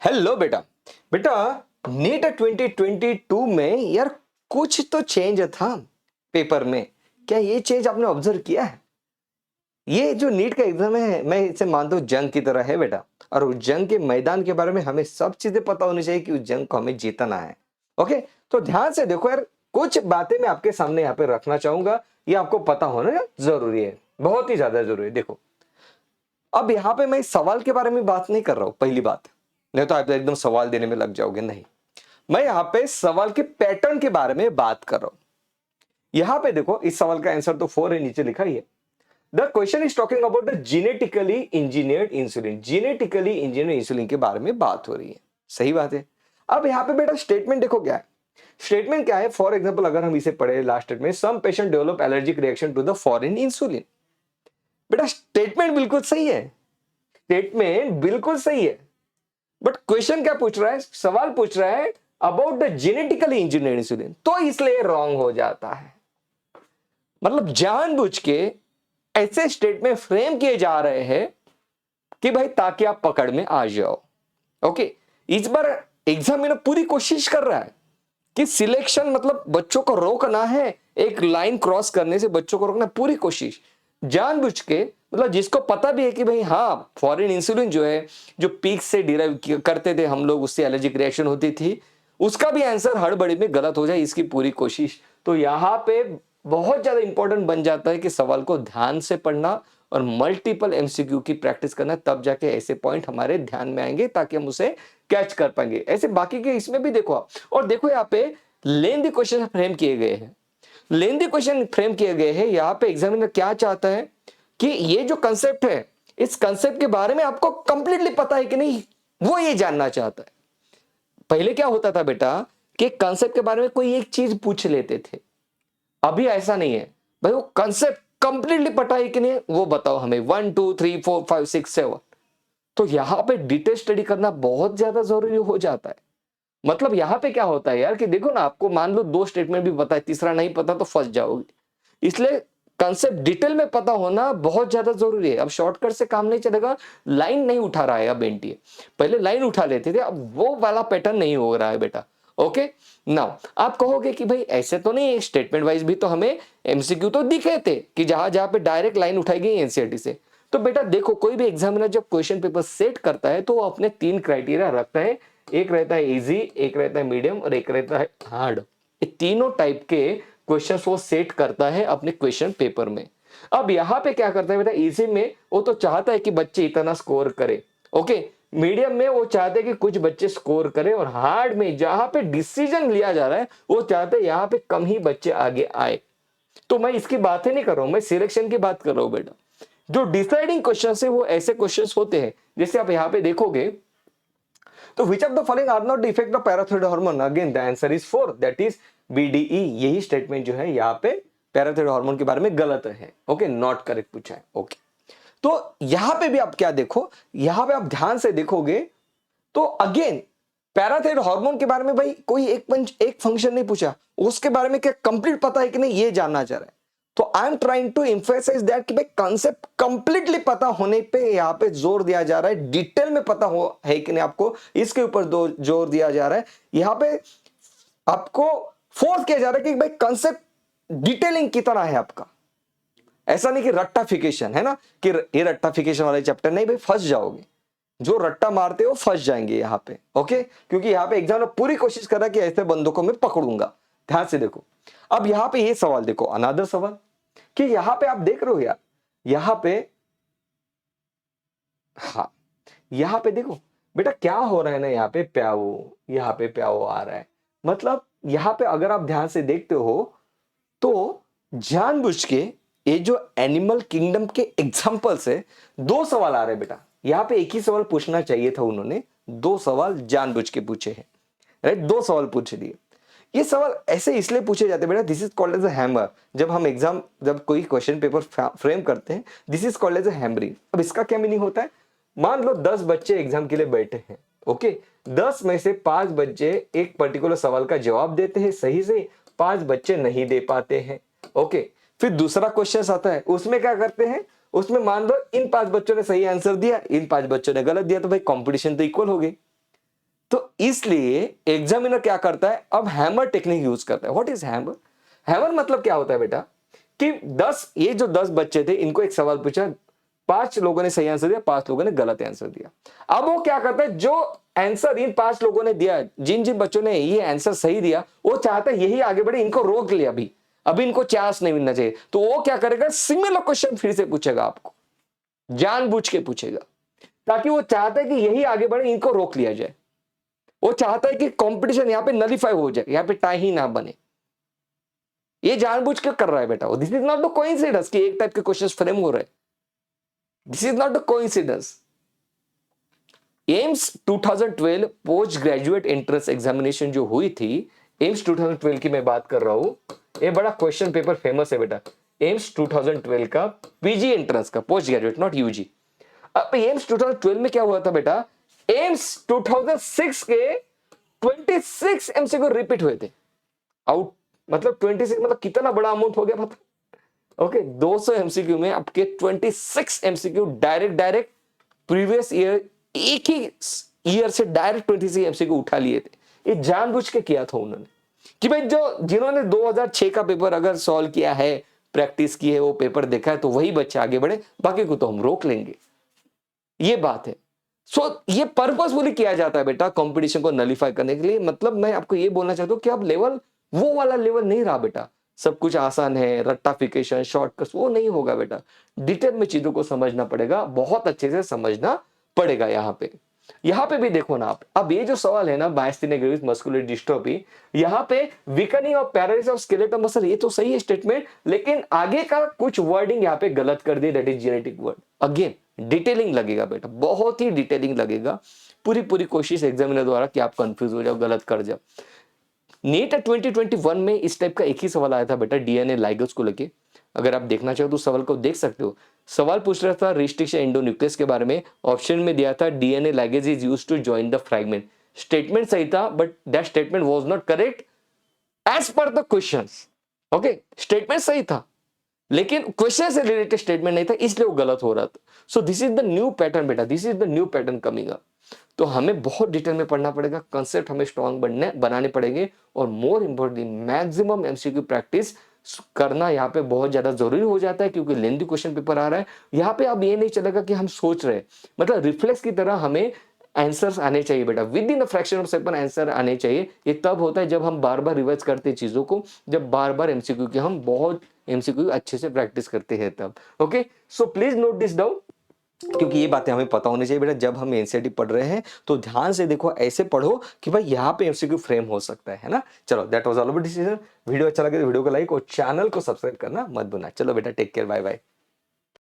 Hello बेटा। बेटा, NEET 2022 में यार कुछ तो चेंज था पेपर में। क्या ये चेंज आपने ऑब्जर्व किया है? ये जो नीट का एग्जाम है, मैं इसे मानता हूँ जंग की तरह है बेटा। और उस जंग के मैदान के बारे में हमें सब चीजें पता होनी चाहिए कि उस जंग को हमें जीतना है। ओके, तो ध्यान से देखो यार, कुछ बातें मैं आपके सामने यहाँ पे रखना चाहूंगा। ये आपको पता होना जरूरी है, बहुत ही ज्यादा जरूरी है। देखो, अब यहाँ पे मैं इस सवाल के बारे में बात नहीं कर रहा हूं, पहली बात। नहीं तो आप एकदम सवाल देने में लग जाओगे, नहीं। मैं यहाँ पे सवाल के पैटर्न के बारे में बात कर रहा हूं। यहाँ पे देखो, इस सवाल का आंसर तो 4 है, नीचे लिखा ही है। The question is talking about the genetically engineered insulin. Genetically engineered insulin के बारे में बात हो रही है। सही बात है। अब यहाँ पे बेटा स्टेटमेंट देखो क्या है। स्टेटमेंट क्या है? फॉर एग्जाम्पल, अगर हम इसे पढ़े last statement, some patient develop allergic reaction to the foreign insulin. बेटा स्टेटमेंट बिल्कुल सही है, स्टेटमेंट बिल्कुल सही है। बट क्वेश्चन क्या पूछ रहा है? सवाल पूछ रहा है about the genetically engineered insulin, तो इसलिए रॉन्ग हो जाता है। मतलब जानबूझ के ऐसे स्टेटमेंट फ्रेम किए जा रहे हैं कि भाई ताकि आप पकड़ में आ जाओ। ओके, इस बार एग्जामिनर पूरी कोशिश कर रहा है कि सिलेक्शन, मतलब बच्चों को रोकना है, एक लाइन क्रॉस करने से बच्चों को रोकना, पूरी कोशिश जानबूझ के। मतलब जिसको पता भी है कि भाई हाँ, फॉरेन इंसुलिन जो है, जो पीक से डिराइव करते थे हम लोग, उससे एलर्जिक रिएक्शन होती थी, उसका भी आंसर हड़बड़ी में गलत हो जाए, इसकी पूरी कोशिश। तो यहां पे बहुत ज्यादा इंपॉर्टेंट बन जाता है कि सवाल को ध्यान से पढ़ना और मल्टीपल एमसीक्यू की प्रैक्टिस करना, तब जाके ऐसे पॉइंट हमारे ध्यान में आएंगे ताकि हम उसे कैच कर पाएंगे। ऐसे बाकी के इसमें भी देखो आप, और देखो यहाँ पे लेंदी क्वेश्चन फ्रेम किए गए हैं। लेंदी क्वेश्चन फ्रेम किए गए हैं। यहाँ पे एग्जामिनर क्या चाहता है कि ये जो कंसेप्ट है, इस कंसेप्ट के बारे में आपको कंप्लीटली पता है कि नहीं, वो ये जानना चाहता है। पहले क्या होता था बेटा कि कंसेप्ट के बारे में कोई एक चीज पूछ लेते थे। अभी ऐसा नहीं है भाई, वो कंसेप्ट कंप्लीटली पता है कि नहीं वो बताओ हमें, 1 2 3 4 5 6 7। तो यहां पे डिटेल स्टडी करना बहुत ज्यादा जरूरी हो जाता है। मतलब यहां पे क्या होता है यार कि देखो ना, आपको मान लो 2 स्टेटमेंट भी पता है, तीसरा नहीं पता तो फंस जाओगे। इसलिए कंसेप्ट डिटेल में पता होना बहुत ज्यादा जरूरी है। अब शॉर्टकट से काम नहीं चलेगा। लाइन नहीं उठा रहा है अब एनटीए, पहले लाइन उठा लेते थे, अब वो वाला पैटर्न नहीं हो रहा है बेटा। ओके, नाउ आप कहोगे कि भाई ऐसे तो नहीं, स्टेटमेंट वाइज भी तो हमें एमसीक्यू तो दिखे थे कि जहां जहां पे डायरेक्ट लाइन उठाई गई एनसीईआरटी से। तो बेटा देखो, कोई भी एग्जामिनर जब क्वेश्चन पेपर सेट करता है तो वो अपने 3 क्राइटेरिया रखता है। एक रहता है इजी, एक रहता है मीडियम और एक रहता है हार्ड। ये तीनों टाइप के क्वेश्चंस वो सेट करता है अपने क्वेश्चन पेपर में। अब यहां पे क्या करता है बेटा, इजी में वो तो चाहता है कि बच्चे इतना स्कोर करे। ओके, मीडियम में वो चाहते हैं कि कुछ बच्चे स्कोर करें, और हार्ड में जहां पे डिसीजन लिया जा रहा है वो चाहते हैं यहां पे कम ही बच्चे आगे आए। तो मैं इसकी बात ही नहीं कर रहा हूं, मैं सिलेक्शन की बात कर रहा हूं बेटा। जो डिसाइडिंग क्वेश्चन है वो ऐसे क्वेश्चन होते हैं, जैसे आप यहां पे देखोगे तो which of the following are not the effect of parathyroid hormone? Again the answer is 4, that is BDE. यही स्टेटमेंट जो है यहाँ पे पैराथायरॉयड हार्मोन के बारे में गलत है। ओके, नॉट करेक्ट पूछा है। ओके, तो यहां पे भी आप क्या देखो, यहां पे आप ध्यान से देखोगे तो अगेन पैराथायरॉयड हार्मोन के बारे में भाई कोई एक फंक्शन नहीं पूछा, उसके बारे में क्या कंप्लीट पता है कि नहीं ये जानना चाह रहा है। तो I am trying to emphasise that कि भाई कंसेप्ट कंप्लीटली पता होने पे यहां पे जोर दिया जा रहा है, डिटेल में पता हो है कि नहीं आपको, इसके ऊपर जोर दिया जा रहा है। यहां पे आपको फोर्स किया जा रहा है कि भाई कंसेप्ट डिटेलिंग कितना है आपका। ऐसा नहीं कि रट्टाफिकेशन है ना, कि ये रट्टाफिकेशन वाले चैप्टर नहीं भाई, फंस जाओगे। जो रट्टा मारते हो फंस जाएंगे यहां पे। ओके, क्योंकि यहां पे एग्जाम में पूरी कोशिश कर रहा है कि ऐसे बंदों को मैं पकड़ूंगा। ध्यान से देखो, अब यहां पे ये सवाल देखो, अनादर सवाल, कि यहां पे आप देख रहे हो यार, यहां पे, हाँ, यहां पे देखो बेटा क्या हो रहा है ना, यहाँ पे प्याओ, यहाँ पे प्याओ आ रहा है। मतलब यहां पे अगर आप ध्यान से देखते हो तो जानबूझ के ये जो एनिमल किंगडम के एग्जांपल से 2 सवाल आ रहे हैं बेटा। यहां पे एक ही सवाल पूछना चाहिए था, उन्होंने 2 सवाल जानबूझ के पूछे हैं। राइट, 2 सवाल पूछ दिए। ये सवाल ऐसे इसलिए पूछे जाते हैं बेटा, this is called as a hammer. जब हम जब कोई क्वेश्चन पेपर फ्रेम करते हैं, this is called as a hammering. अब इसका क्या मीनिंग होता है? मान लो 10 बच्चे एग्जाम के लिए बैठे हैं। ओके, 10 में से 5 बच्चे एक पर्टिकुलर सवाल का जवाब देते हैं सही से, 5 बच्चे नहीं दे पाते हैं। ओके, फिर दूसरा क्वेश्चन आता है, उसमें क्या करते हैं, उसमें मान लो इन 5 बच्चों ने सही आंसर दिया, इन 5 बच्चों ने गलत दिया, तो भाई कंपटीशन तो इक्वल हो गई। तो इसलिए एग्जामिनर क्या करता है, अब हैमर टेक्निक यूज करता है। What is hammer? हैमर मतलब क्या होता है बेटा कि 10 बच्चे थे, इनको एक सवाल पूछा, 5 लोगों ने सही आंसर दिया, 5 लोगों ने गलत आंसर दिया। अब वो क्या करता है, जो आंसर इन 5 लोगों ने दिया, जिन जिन बच्चों ने ये आंसर सही दिया, वो चाहता है यही आगे बढ़े, इनको रोक लिया, अभी इनको चांस नहीं मिलना चाहिए। तो वो क्या करेगा, सिमिलर क्वेश्चन फिर से पूछेगा, आपको जानबूझ के पूछेगा, ताकि वो चाहता है कि यही आगे बढ़े, इनको रोक लिया जाए। वो चाहता है कि कंपटीशन यहां पे नलीफाई हो जाए, यहां पे टाई ही ना बने। ये जानबूझ के कर रहा है बेटा। This is not the coincidence कि एक टाइप के क्वेश्चंस फ्रेम हो रहे हैं। This is not the coincidence. AIIMS 2012 post graduate entrance examination जो हुई थी, एम्स 2012 की मैं बात कर रहा हूं, ये बड़ा क्वेश्चन पेपर फेमस है बेटा। एम्स 2012 का पीजी एंट्रेंस का, पोस्ट ग्रेजुएट नॉट यूजी। अब एम्स 2012 में क्या हुआ था बेटा, एम्स 2006 के 26 एमसीक्यू रिपीट हुए थे। आउट मतलब 26 मतलब कितना बड़ा अमाउंट हो गया पता? ओके, 200 एमसीक्यू में आपके 26 एमसीक्यू डायरेक्ट प्रीवियस ईयर, एक ही ईयर से डायरेक्ट 26 एमसीक्यू उठा लिए थे। ये जानबूझ के किया था उन्होंने कि भाई जिन्होंने 2006 का पेपर अगर सॉल्व किया है, प्रैक्टिस की है, वो पेपर देखा है, तो वही बच्चे आगे बढ़े, बाकी को तो हम रोक लेंगे। ये बात है। ये पर्पसफुली किया जाता है बेटा, कंपटीशन को नलीफाई करने के लिए। मतलब मैं आपको ये बोलना चाहता हूं कि अब लेवल वो वाला लेवल नहीं रहा बेटा, सब कुछ आसान है, रट्टाफिकेशन, शॉर्टकट्स, वो नहीं होगा बेटा। डिटेल में चीजों को समझना पड़ेगा, बहुत अच्छे से समझना पड़ेगा। यहाँ पे भी देखो ना आप, अब ये जो सवाल है ना, मायस्थीनिया ग्रेविस मस्कुलर डिस्ट्रोफी, यहाँ पे weakening of paralysis of skeletal muscle, ये तो सही है स्टेटमेंट, लेकिन आगे का कुछ वर्डिंग यहाँ पे गलत कर दी, that is genetic word. Again detailing लगेगा बेटा, बहुत ही डिटेलिंग लगेगा। पूरी कोशिश एग्जामिनर द्वारा कि आप कंफ्यूज हो जाओ, गलत कर जाओ। नीट 2021 में इस टाइप का एक ही सवाल आया था बेटा, डीएनए लाइगेज को लेके। अगर आप देखना चाहो तो सवाल को देख सकते हो। सवाल पूछ रहा था रिस्ट्रिक्शन एंडोन्यूक्लियस के बारे में। ऑप्शन में दिया था DNA ligase is used to join the fragment. Statement सही था, but that statement was not correct as per the questions. Okay, statement सही था, लेकिन क्वेश्चन से रिलेटेड स्टेटमेंट नहीं था, इसलिए वो गलत हो रहा था। So this is the new pattern बेटा, this is the new pattern coming up. तो हमें बहुत डिटेल में पढ़ना पड़ेगा, कंसेप्ट हमें स्ट्रॉन्ग बनाने पड़ेंगे, और मोर इंपोर्टेंटली मैक्सिमम एमसीक्यू प्रैक्टिस करना यहाँ पे बहुत ज्यादा जरूरी हो जाता है, क्योंकि लेंथी क्वेश्चन पेपर आ रहा है। यहाँ पे अब ये नहीं चलेगा कि हम सोच रहे, मतलब रिफ्लेक्स की तरह हमें आंसर्स आने चाहिए बेटा, with in a fraction of second answer आने चाहिए। ये तब होता है जब हम बार बार रिवाइज करते हैं चीजों को, जब बार बार एमसीक्यू की हम बहुत एमसीक्यू अच्छे से प्रैक्टिस करते हैं तब। Okay, so please note this down, क्योंकि ये बातें हमें पता होनी चाहिए बेटा। जब हम एनसीईआरटी पढ़ रहे हैं तो ध्यान से देखो, ऐसे पढ़ो कि भाई यहाँ पे एमसीक्यू फ्रेम हो सकता है ना। चलो, that was all about decision. Video अच्छा लगे तो वीडियो को लाइक और चैनल को सब्सक्राइब करना मत भूलना। चलो बेटा, टेक केयर, बाय बाय।